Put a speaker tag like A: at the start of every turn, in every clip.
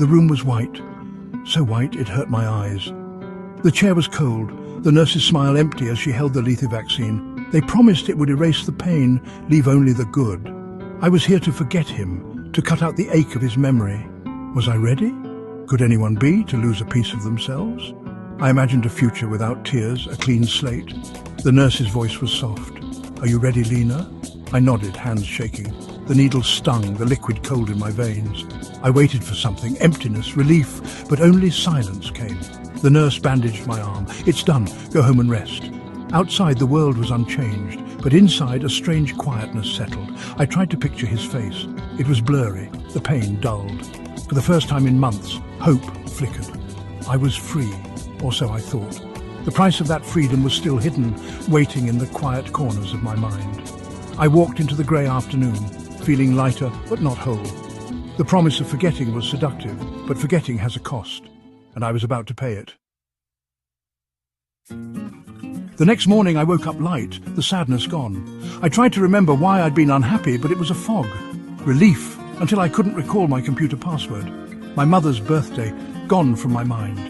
A: The room was white, so white it hurt my eyes. The chair was cold, the nurse's smile empty as she held the Lethe vaccine. They promised it would erase the pain, leave only the good. I was here to forget him, to cut out the ache of his memory. Was I ready? Could anyone be to lose a piece of themselves? I imagined a future without tears, a clean slate. The nurse's voice was soft. "Are you ready, Lena?" I nodded, hands shaking. The needle stung, the liquid cold in my veins. I waited for something, emptiness, relief, but only silence came. The nurse bandaged my arm. "It's done. Go home and rest." Outside, the world was unchanged, but inside, a strange quietness settled. I tried to picture his face. It was blurry, the pain dulled. For the first time in months, hope flickered. I was free, or so I thought. The price of that freedom was still hidden, waiting in the quiet corners of my mind. I walked into the grey afternoon, feeling lighter but not whole. The promise of forgetting was seductive, but forgetting has a cost, and I was about to pay it. The next morning I woke up light, the sadness gone. I tried to remember why I'd been unhappy, but it was a fog. Relief, until I couldn't recall my computer password. My mother's birthday, gone from my mind.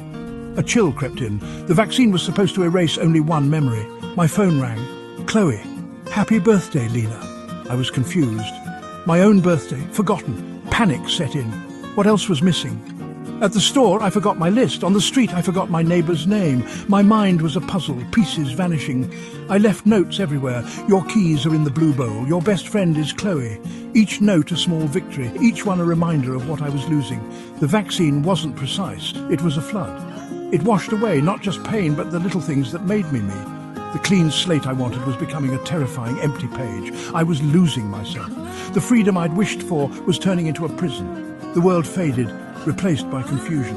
A: A chill crept in. The vaccine was supposed to erase only one memory. My phone rang. "Chloe, happy birthday, Lena." I was confused. My own birthday, forgotten. Panic set in. What else was missing? At the store, I forgot my list. On the street, I forgot my neighbour's name. My mind was a puzzle, pieces vanishing. I left notes everywhere. "Your keys are in the blue bowl. Your best friend is Chloe." Each note a small victory, each one a reminder of what I was losing. The vaccine wasn't precise. It was a flood. It washed away not just pain, but the little things that made me me. The clean slate I wanted was becoming a terrifying empty page. I was losing myself. The freedom I'd wished for was turning into a prison. The world faded, replaced by confusion.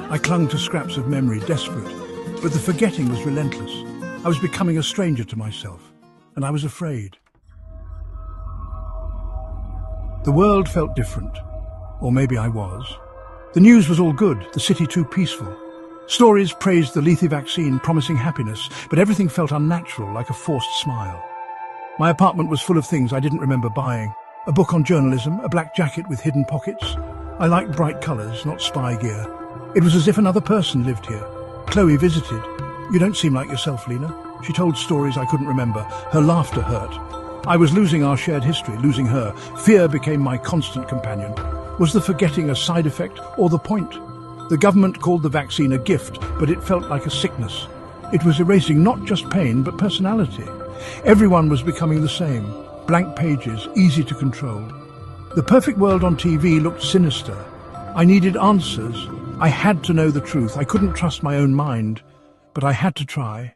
A: I clung to scraps of memory, desperate, but the forgetting was relentless. I was becoming a stranger to myself, and I was afraid. The world felt different, or maybe I was. The news was all good, the city too peaceful. Stories praised the Lethe vaccine, promising happiness, but everything felt unnatural, like a forced smile. My apartment was full of things I didn't remember buying. A book on journalism, a black jacket with hidden pockets. I liked bright colours, not spy gear. It was as if another person lived here. Chloe visited. "You don't seem like yourself, Lena." She told stories I couldn't remember. Her laughter hurt. I was losing our shared history, losing her. Fear became my constant companion. Was the forgetting a side effect or the point? The government called the vaccine a gift, but it felt like a sickness. It was erasing not just pain, but personality. Everyone was becoming the same. Blank pages, easy to control. The perfect world on TV looked sinister. I needed answers. I had to know the truth. I couldn't trust my own mind, but I had to try.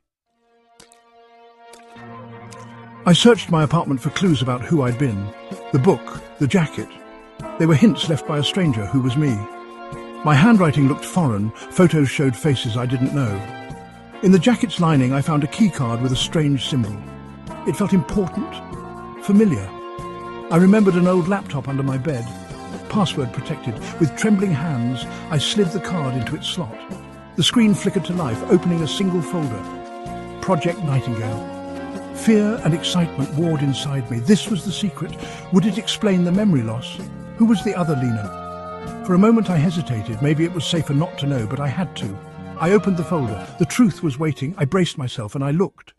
A: I searched my apartment for clues about who I'd been. The book, the jacket. They were hints left by a stranger who was me. My handwriting looked foreign. Photos showed faces I didn't know. In the jacket's lining, I found a key card with a strange symbol. It felt important, familiar. I remembered an old laptop under my bed, password protected. With trembling hands, I slid the card into its slot. The screen flickered to life, opening a single folder. Project Nightingale. Fear and excitement warred inside me. This was the secret. Would it explain the memory loss? Who was the other Lena? For a moment I hesitated. Maybe it was safer not to know, but I had to. I opened the folder. The truth was waiting. I braced myself and I looked.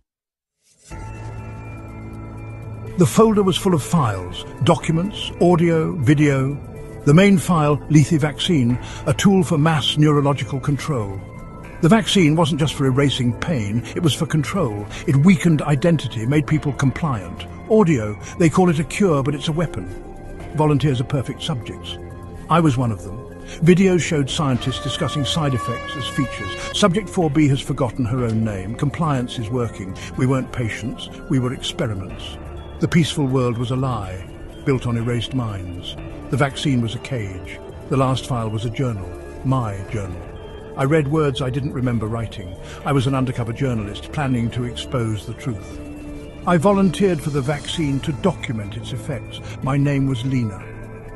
A: The folder was full of files, documents, audio, video. The main file, Lethe vaccine, a tool for mass neurological control. The vaccine wasn't just for erasing pain, it was for control. It weakened identity, made people compliant. Audio, they call it a cure, but it's a weapon. Volunteers are perfect subjects. I was one of them. Videos showed scientists discussing side effects as features. Subject 4B has forgotten her own name. Compliance is working. We weren't patients, we were experiments. The peaceful world was a lie, built on erased minds. The vaccine was a cage. The last file was a journal, my journal. I read words I didn't remember writing. I was an undercover journalist, planning to expose the truth. I volunteered for the vaccine to document its effects. My name was Lena.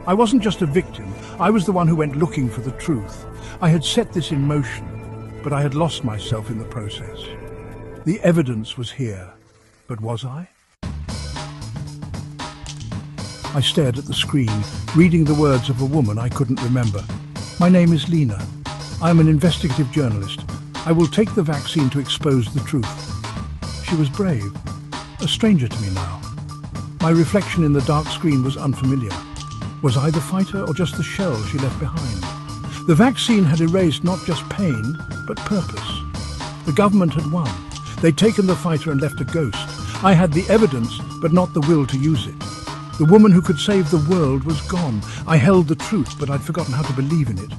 A: I wasn't just a victim, I was the one who went looking for the truth. I had set this in motion, but I had lost myself in the process. The evidence was here, but was I? I stared at the screen, reading the words of a woman I couldn't remember. My name is Lena. I am an investigative journalist. I will take the vaccine to expose the truth. She was brave, a stranger to me now. My reflection in the dark screen was unfamiliar. Was I the fighter or just the shell she left behind? The vaccine had erased not just pain, but purpose. The government had won. They'd taken the fighter and left a ghost. I had the evidence, but not the will to use it. The woman who could save the world was gone. I held the truth, but I'd forgotten how to believe in it.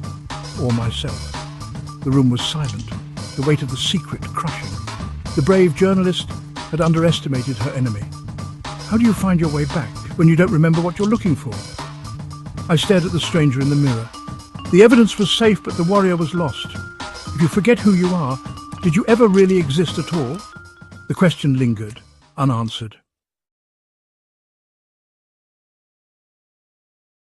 A: Or myself. The room was silent, the weight of the secret crushing. The brave journalist had underestimated her enemy. How do you find your way back when you don't remember what you're looking for? I stared at the stranger in the mirror. The evidence was safe, but the warrior was lost. If you forget who you are, did you ever really exist at all? The question lingered, unanswered.